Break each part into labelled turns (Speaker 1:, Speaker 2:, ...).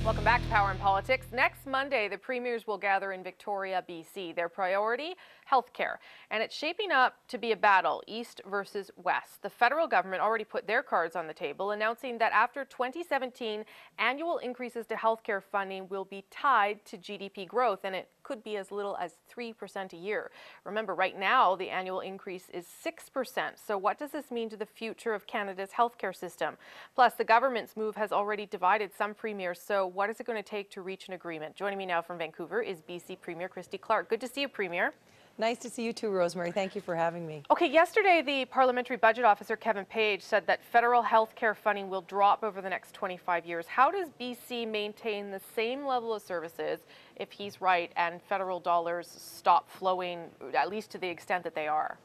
Speaker 1: Welcome back to Power and Politics. Next Monday, the premiers will gather in Victoria, BC. Their priority, healthcare. And it's shaping up to be a battle, East versus West. The federal government already put their cards on the table, announcing that after 2017, annual increases to healthcare funding will be tied to GDP growth, and it could be as little as 3% a year. Remember, right now, the annual increase is 6%. So what does this mean to the future of Canada's healthcare system? Plus, the government's move has already divided some premiers. So what is it going to take to reach an agreement? Joining me now from Vancouver is BC Premier Christy. Good to see you, Premier.
Speaker 2: Nice to see you too, Rosemary. Thank you for having me.
Speaker 1: Okay, yesterday the Parliamentary Budget Officer, Kevin Page, said that federal health care funding will drop over the next 25 years. How does BC maintain the same level of services if he's right and federal dollars stop flowing, at least to the extent that they are?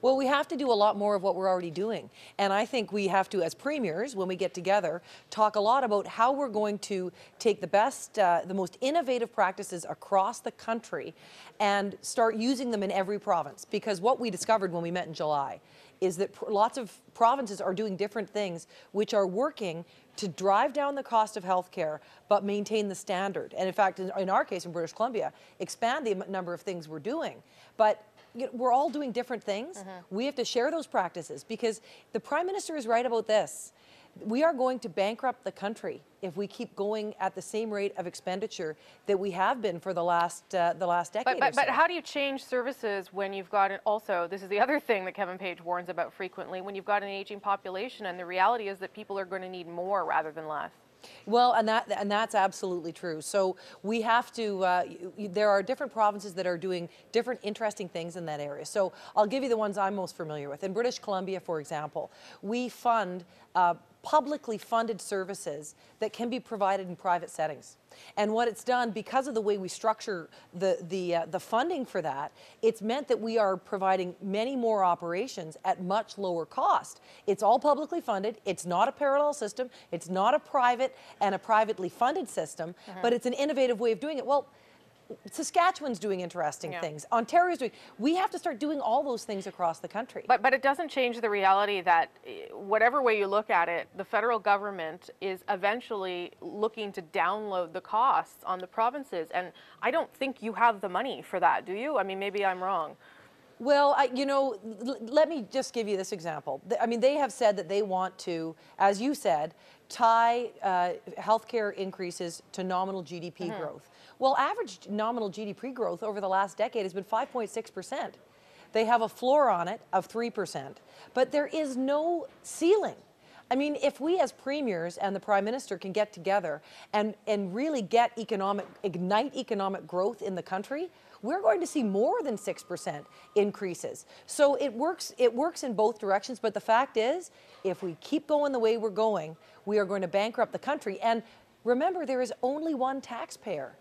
Speaker 2: Well, we have to do a lot more of what we're already doing. And I think we have to, as premiers, when we get together, talk a lot about how we're going to take the best, the most innovative practices across the country and start using them in every province. Because what we discovered when we met in July is that lots of provinces are doing different things which are working to drive down the cost of healthcare but maintain the standard. And in fact, in our case in British Columbia, expand the number of things we're doing. But we're all doing different things. We have to share those practices because the Prime Minister is right about this. We are going to bankrupt the country if we keep going at the same rate of expenditure that we have been for the last decade.
Speaker 1: But how do you change services when you've got also, this is the other thing that Kevin Page warns about frequently, when you've got an aging population and the reality is that people are going to need more rather than less?
Speaker 2: Well, and that's absolutely true. So we have to, there are different provinces that are doing different interesting things in that area. So I'll give you the ones I'm most familiar with. In British Columbia, for example, we fund publicly funded services that can be provided in private settings. And what it's done, because of the way we structure the funding for that, it's meant that we are providing many more operations at much lower cost. It's all publicly funded. It's not a parallel system. It's not a private and a privately funded system, but it's an innovative way of doing it. Well, Saskatchewan's doing interesting things. Ontario's doing. We have to start doing all those things across the country.
Speaker 1: But it doesn't change the reality that whatever way you look at it, the federal government is eventually looking to download the costs on the provinces. And I don't think you have the money for that, do you? I mean, maybe I'm wrong.
Speaker 2: Well, you know, let me just give you this example. I mean, they have said that they want to, as you said, tie healthcare increases to nominal GDP growth. Well, average nominal GDP growth over the last decade has been 5.6%. They have a floor on it of 3%, but there is no ceiling. I mean, if we as premiers and the Prime Minister can get together and really ignite economic growth in the country, we're going to see more than 6% increases. So it works in both directions, but the fact is, if we keep going the way we're going, we are going to bankrupt the country. And remember, there is only one taxpayer.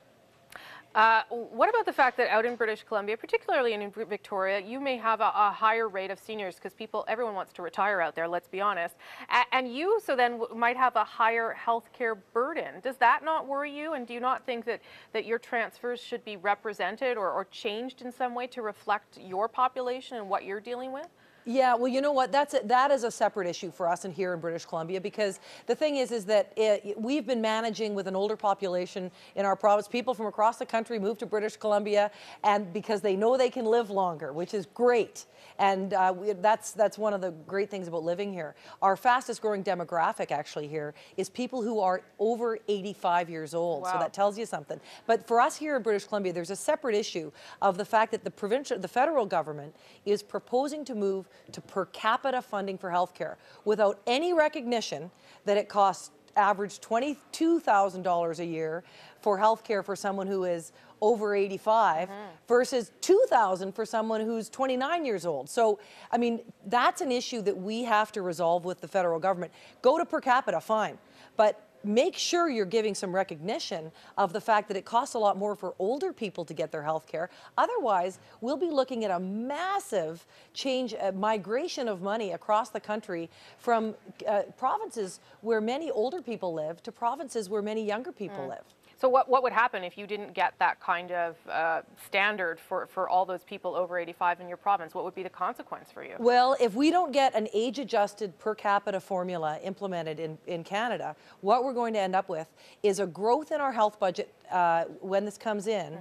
Speaker 1: What about the fact that out in British Columbia, particularly in Victoria, you may have a higher rate of seniors because everyone wants to retire out there, let's be honest. And you, so then, might have a higher healthcare burden. Does that not worry you? And do you not think that your transfers should be represented or changed in some way to reflect your population and what you're dealing with?
Speaker 2: Yeah, well, you know what? That is a separate issue for us here in British Columbia, because the thing is that we've been managing with an older population in our province. People from across the country move to British Columbia, and because they know they can live longer, which is great. And that's one of the great things about living here. Our fastest growing demographic actually here is people who are over 85 years old. Wow. So that tells you something. But for us here in British Columbia, there's a separate issue of the fact that the federal government is proposing to move to per capita funding for healthcare without any recognition that it costs average $22,000 a year for healthcare for someone who is over 85 versus $2,000 for someone who's 29 years old. So, I mean, that's an issue that we have to resolve with the federal government. Go to per capita, fine, but make sure you're giving some recognition of the fact that it costs a lot more for older people to get their health care. Otherwise, we'll be looking at a massive change, migration of money across the country from provinces where many older people live to provinces where many younger people live.
Speaker 1: So what would happen if you didn't get that kind of standard for all those people over 85 in your province? What would be the consequence for you?
Speaker 2: Well, if we don't get an age-adjusted per capita formula implemented in Canada, what we're going to end up with is a growth in our health budget when this comes in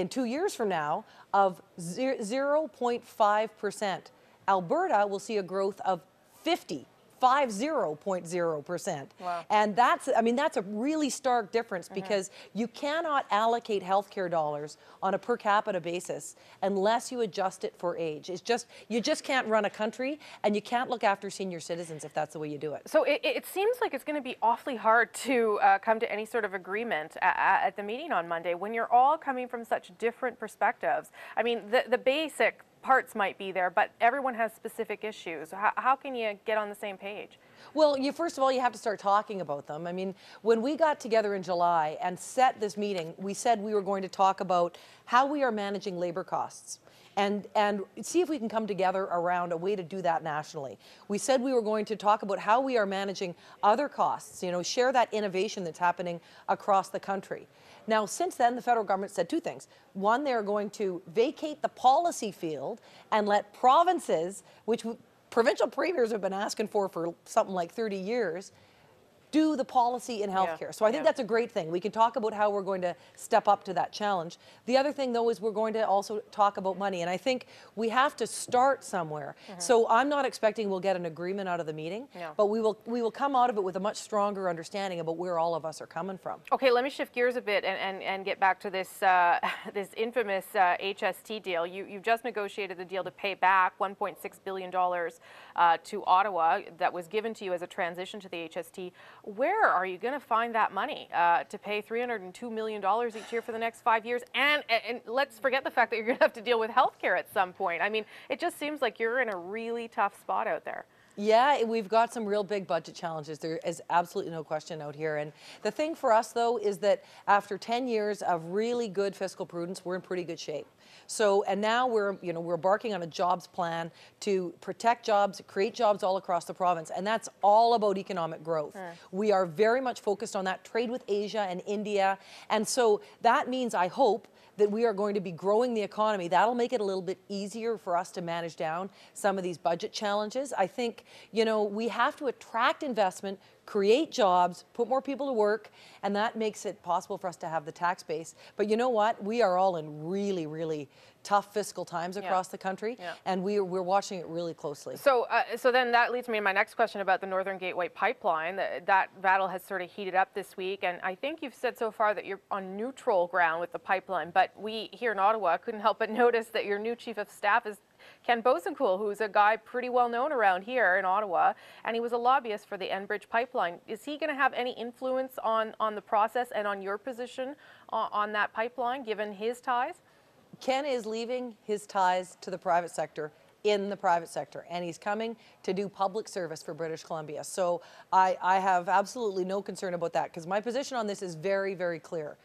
Speaker 2: 2 years from now, of 0.5%. Alberta will see a growth of 50.0%.
Speaker 1: Wow.
Speaker 2: And that's a really stark difference because you cannot allocate healthcare dollars on a per capita basis unless you adjust it for age. You just can't run a country, and you can't look after senior citizens if that's the way you do it.
Speaker 1: So it seems like it's going to be awfully hard to come to any sort of agreement at the meeting on Monday when you're all coming from such different perspectives. I mean, the basic parts might be there, but everyone has specific issues. How can you get on the same page?
Speaker 2: Well, first of all, you have to start talking about them. I mean, when we got together in July and set this meeting, we said we were going to talk about how we are managing labor costs and see if we can come together around a way to do that nationally. We said we were going to talk about how we are managing other costs, share that innovation that's happening across the country. Now, since then, the federal government said two things. One, they're going to vacate the policy field and let provinces, which provincial premiers have been asking for something like 30 years, do the policy in healthcare. So I think that's a great thing. We can talk about how we're going to step up to that challenge. The other thing, though, is we're going to also talk about money. And I think we have to start somewhere. So I'm not expecting we'll get an agreement out of the meeting, but we will come out of it with a much stronger understanding about where all of us are coming from.
Speaker 1: Okay, let me shift gears a bit and get back to this this infamous HST deal. You've just negotiated the deal to pay back $1.6 billion to Ottawa that was given to you as a transition to the HST. Where are you going to find that money to pay $302 million each year for the next 5 years? And let's forget the fact that you're going to have to deal with healthcare at some point. I mean, it just seems like you're in a really tough spot out there.
Speaker 2: Yeah, we've got some real big budget challenges. There is absolutely no question out here. And the thing for us, though, is that after 10 years of really good fiscal prudence, we're in pretty good shape. So, and now we're embarking on a jobs plan to protect jobs, create jobs all across the province. And that's all about economic growth. We are very much focused on that, trade with Asia and India. And so that means, I hope, that we are going to be growing the economy. That'll make it a little bit easier for us to manage down some of these budget challenges. I think, we have to attract investment, create jobs, put more people to work, and that makes it possible for us to have the tax base. But you know what? We are all in really, really tough fiscal times across the country, and we're watching it really closely.
Speaker 1: So, so then that leads me to my next question about the Northern Gateway pipeline. That battle has sort of heated up this week, and I think you've said so far that you're on neutral ground with the pipeline, but we here in Ottawa couldn't help but notice that your new chief of staff is Ken Bosencool, who's a guy pretty well known around here in Ottawa, and he was a lobbyist for the Enbridge pipeline. Is he going to have any influence on the process and on your position on that pipeline, given his ties?
Speaker 2: Ken is leaving his ties to the private sector in the private sector, and he's coming to do public service for British Columbia. So I have absolutely no concern about that, because my position on this is very, very clear.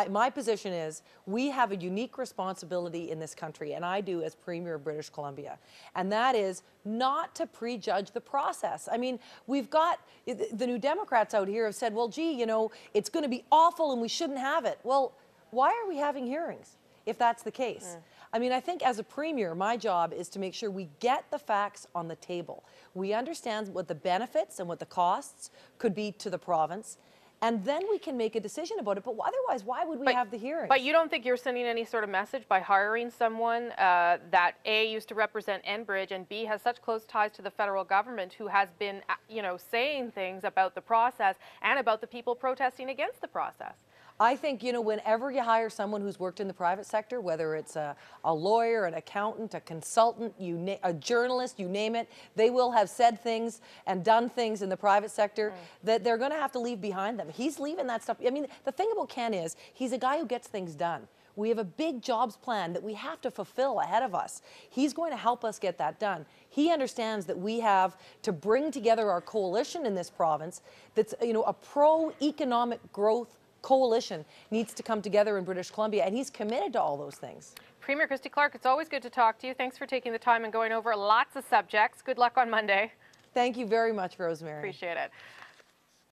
Speaker 2: My position is we have a unique responsibility in this country, and I do as Premier of British Columbia, and that is not to prejudge the process. I mean, we've got the New Democrats out here have said, well, gee, it's going to be awful and we shouldn't have it. Well, why are we having hearings if that's the case? I mean, I think as a premier, my job is to make sure we get the facts on the table. We understand what the benefits and what the costs could be to the province, and then we can make a decision about it. But otherwise, why would we have the hearings?
Speaker 1: But you don't think you're sending any sort of message by hiring someone that A, used to represent Enbridge, and B, has such close ties to the federal government, who has been, saying things about the process and about the people protesting against the process?
Speaker 2: I think, whenever you hire someone who's worked in the private sector, whether it's a lawyer, an accountant, a consultant, a journalist, you name it, they will have said things and done things in the private sector that they're going to have to leave behind them. He's leaving that stuff. I mean, the thing about Ken is he's a guy who gets things done. We have a big jobs plan that we have to fulfill ahead of us. He's going to help us get that done. He understands that we have to bring together our coalition in this province that's, a pro-economic growth coalition needs to come together in British Columbia, and he's committed to all those things.
Speaker 1: Premier Christy Clark, it's always good to talk to you. Thanks for taking the time and going over lots of subjects. Good luck on Monday.
Speaker 2: Thank you very much, Rosemary.
Speaker 1: Appreciate it.